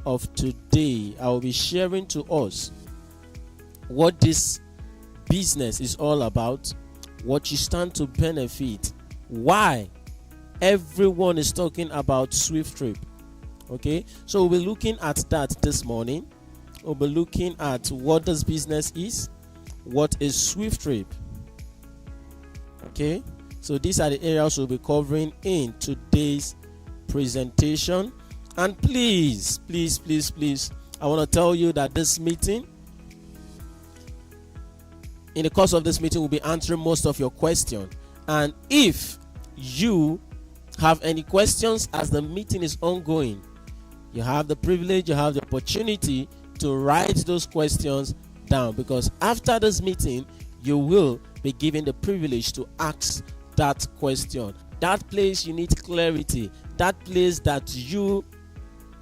of today, I will be sharing to us what this business is all about, what you stand to benefit, why everyone is talking about SWIFTtrip. Okay, so we'll be looking at that this morning. We'll be looking at what this business is, what is SWIFTtrip. Okay, so these are the areas we'll be covering in today's presentation. And please, I want to tell you that this meeting, in the course of this meeting, we'll be answering most of your questions. And if you have any questions as the meeting is ongoing, you have the privilege, you have the opportunity to write those questions down, because after this meeting, you will be given the privilege to ask that question. That place you need clarity, that place that you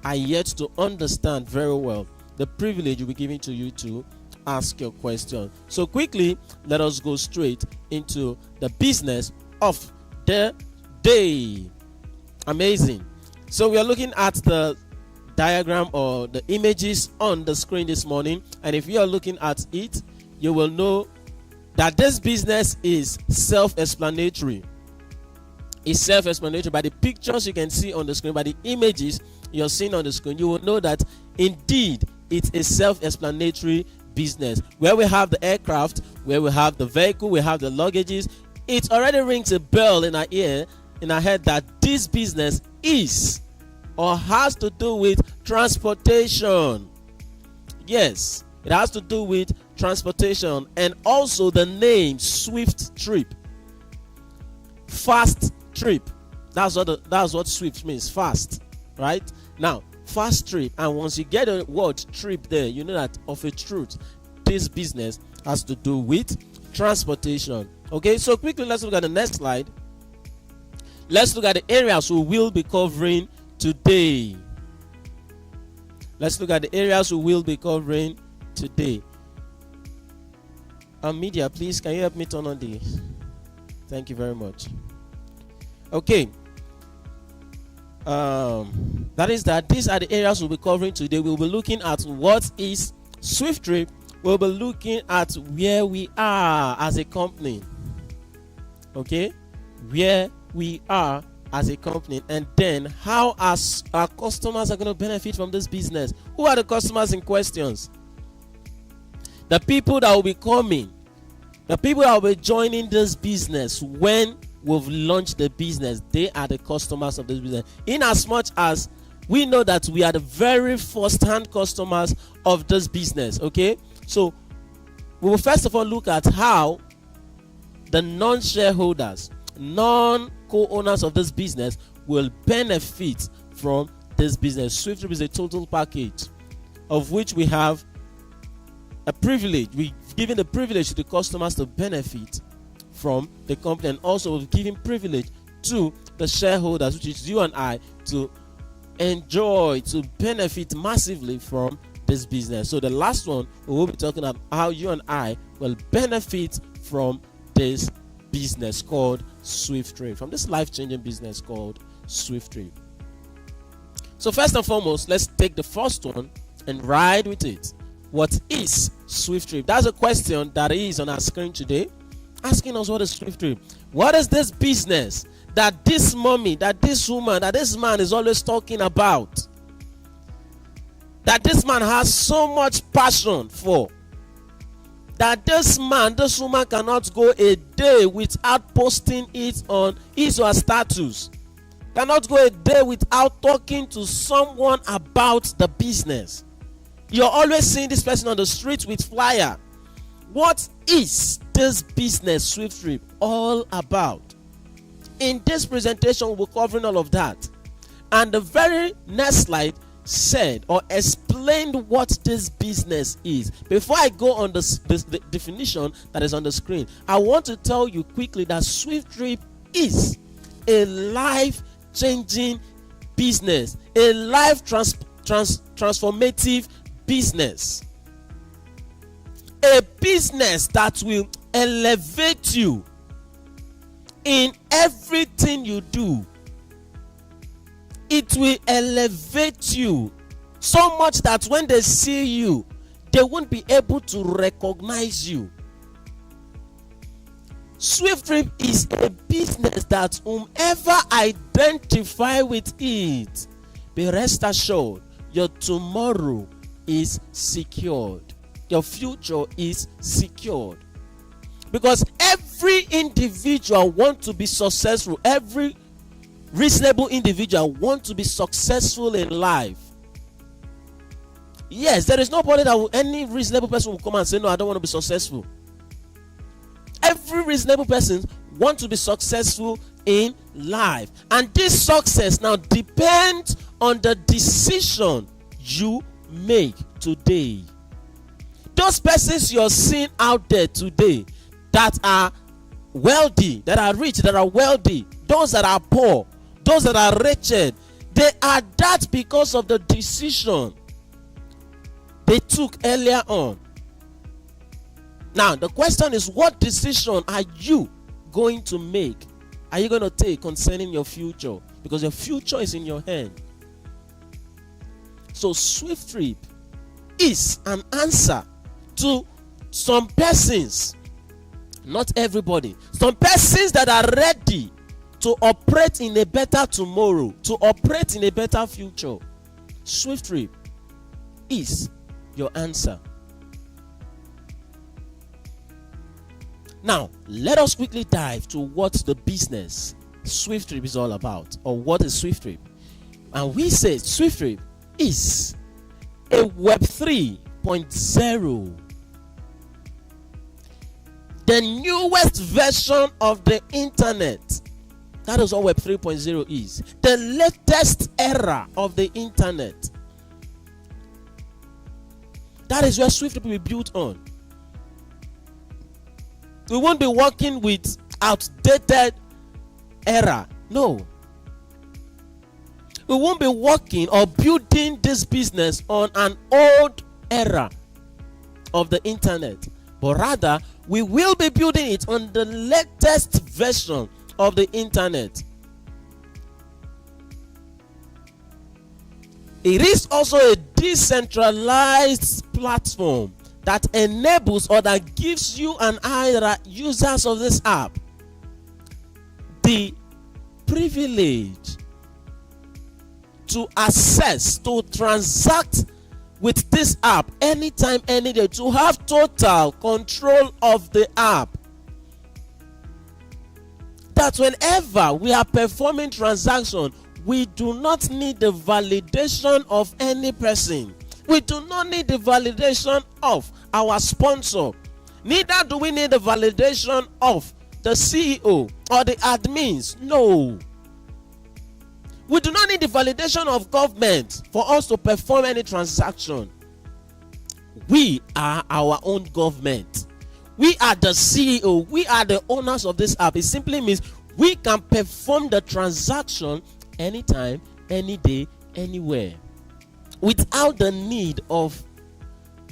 are yet to understand very well, the privilege will be given to you to ask your question. So quickly, let us go straight into the business of the day. Amazing. So we are looking at the diagram or the images on the screen this morning, and if you are looking at it, you will know that this business is self-explanatory. It's self-explanatory. By the pictures you can see on the screen, by the images you're seeing on the screen, you will know that indeed it's a self-explanatory business. Where we have the aircraft, where we have the vehicle, we have the luggages, it already rings a bell in our ear, in our head, that this business is or has to do with transportation. Yes, it has to do with transportation. And also the name SWIFTtrip, fast trip. That's what Swift means, fast, right? Now, fast trip. And once you get the word trip there, you know that of a truth, this business has to do with transportation. Okay, so quickly, let's look at the next slide. Let's look at the areas we will be covering today. Let's look at the areas we will be covering today. Media, please, can you help me turn on the... Thank you very much. Okay. These are the areas we'll be covering today. We'll be looking at what is SWIFTtrip. We'll be looking at where we are as a company. Okay? Where we are as a company, and then how our customers are going to benefit from this business. Who are the customers in questions? The people that will be coming, the people that will be joining this business when we've launched the business, they are the customers of this business. In as much as we know that we are the very first-hand customers of this business. Okay, so we will first of all look at how the non-shareholders, non-co-owners of this business will benefit from this business. SWIFTtrip is a total package of which we have a privilege. We've given the privilege to the customers to benefit from the company, and also we've given privilege to the shareholders, which is you and I, to enjoy, to benefit massively from this business. So the last one, we will be talking about how you and I will benefit from this business called SWIFTtrip, from this life-changing business called SWIFTtrip. So first and foremost, let's take the first one and ride with it. What is SWIFTtrip? That's a question that is on our screen today, asking us what is SWIFTtrip. What is this business that this mommy, that this woman, that this man is always talking about, that this man has so much passion for, that this man, this woman cannot go a day without posting it on his or her status, cannot go a day without talking to someone about the business? You're always seeing this person on the street with flyer. What is this business SWIFTtrip all about? In this presentation, we're covering all of that. And the very next slide said or explained what this business is. Before I go on the definition that is on the screen, I want to tell you quickly that SWIFTtrip is a life-changing business, a life transformative business, a business that will elevate you in everything you do. It will elevate you So much that when they see you, they won't be able to recognize you. SWIFTtrip is a business that whomever identify with it, be rest assured, your tomorrow is secured. Your future is secured. Because every individual wants to be successful. Every reasonable individual wants to be successful in life. Yes, there is nobody that will, any reasonable person will come and say, no, I don't want to be successful. Every reasonable person wants to be successful in life. And this success now depends on the decision you make today. Those persons you're seeing out there today that are wealthy, that are rich, that are wealthy, those that are poor, those that are wretched, they are that because of the decision they took earlier on. Now, the question is, what decision are you going to make? Are you going to take concerning your future? Because your future is in your hand. So, SWIFTtrip is an answer to some persons, not everybody, some persons that are ready to operate in a better tomorrow, to operate in a better future. SWIFTtrip is your answer. Now, let us quickly dive to what the business SWIFTtrip is all about, or what is SWIFTtrip. And we say SWIFTtrip is a Web 3.0, the newest version of the internet. That is what Web 3.0 is. The latest era of the internet. That is where SWIFTtrip will be built on. We won't be working with outdated era. No. We won't be working or building this business on an old era of the internet. But rather, we will be building it on the latest version of the internet. It is also a decentralized platform that enables or that gives you and I, that are users of this app, the privilege to access, to transact with this app anytime, any day, to have total control of the app. That whenever we are performing transaction, we do not need the validation of any person. We do not need the validation of our sponsor. Neither do we need the validation of the CEO or the admins. No. We do not need the validation of government for us to perform any transaction. We are our own government. We are the CEO. We are the owners of this app. It simply means we can perform the transaction anytime, any day, anywhere, without the need of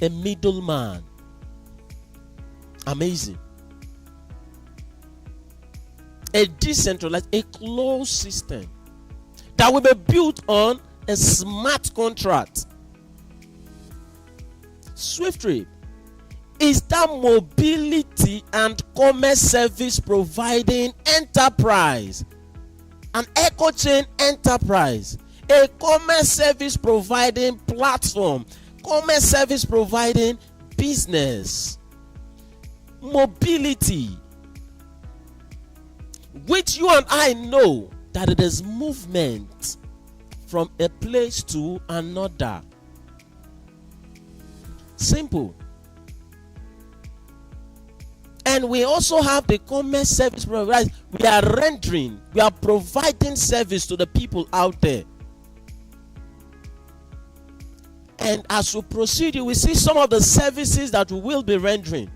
a middleman. Amazing. A decentralized, a closed system that will be built on a smart contract. SWIFTtrip is that mobility and commerce service providing enterprise, an eco chain enterprise, a commerce service providing platform, commerce service providing business, mobility, which you and I know that it is movement from a place to another. Simple. And we also have the commerce service providers. We are rendering, we are providing service to the people out there. And as we proceed, you will see some of the services that we will be rendering.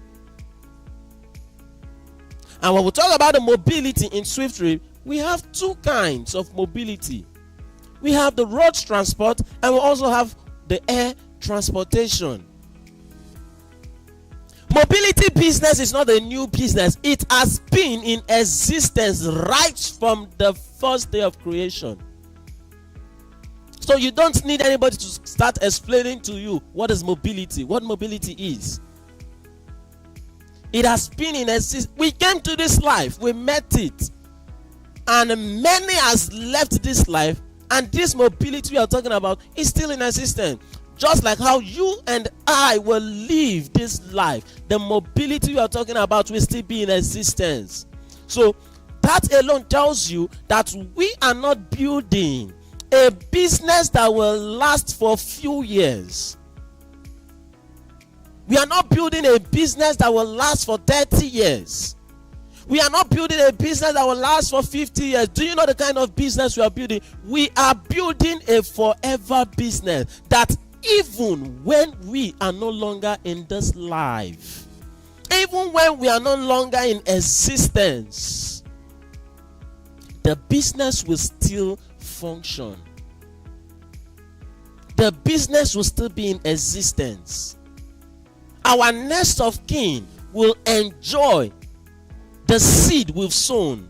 And when we talk about the mobility in SWIFTtrip, we have two kinds of mobility. We have the road transport, and we also have the air transportation. Mobility business is not a new business. It has been in existence right from the first day of creation. So you don't need anybody to start explaining to you what is mobility, what mobility is. It has been in existence. We came to this life, we met it, and many has left this life, and this mobility we are talking about is still in existence. Just like how you and I will live this life, the mobility we are talking about will still be in existence. So that alone tells you that we are not building a business that will last for a few years. We are not building a business that will last for 30 years. We are not building a business that will last for 50 years. Do you know the kind of business we are building? We are building a forever business that even when we are no longer in this life, even when we are no longer in existence, the business will still function. The business will still be in existence. Our next of kin will enjoy the seed we've sown.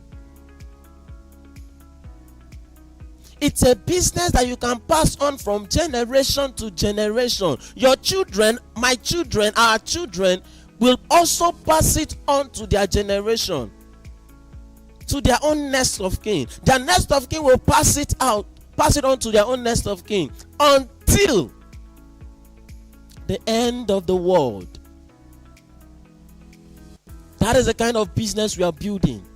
It's a business that you can pass on from generation to generation. Your children, my children, our children will also pass it on to their generation, to their own next of kin. Their next of kin will pass it on to their own next of kin until the end of the world. That is the kind of business we are building.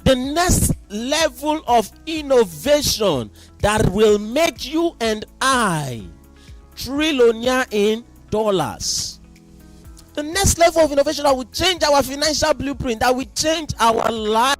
The next level of innovation that will make you and I trillionaire in dollars. The next level of innovation that will change our financial blueprint, that will change our life.